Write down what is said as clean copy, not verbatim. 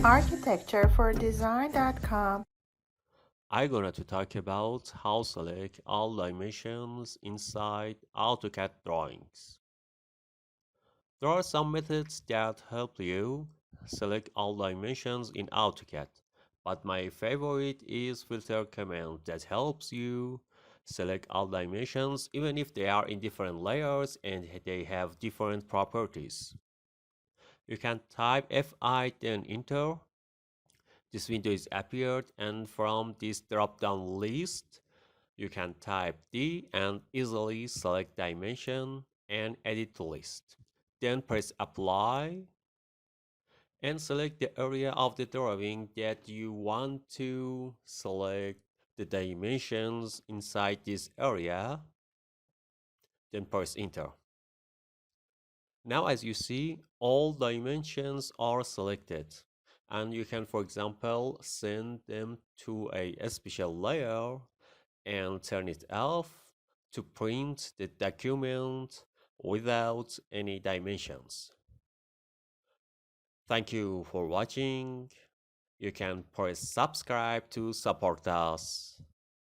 Architecture for Design.com. I'm going to talk about how select all dimensions inside Autocad drawings. There are some methods that help you select all dimensions in Autocad, but my favorite is filter command that helps you select all dimensions even if they are in different layers and they have different properties. You can type Fi then enter. This window is appeared, and from this drop-down list you can type D and easily select dimension and edit list. Then press apply and select the area of the drawing that you want to select the dimensions inside this area. Then press enter. Now as you see, all dimensions are selected and you can, for example, send them to a special layer and turn it off to print the document without any dimensions. Thank you for watching. You can press subscribe to support us.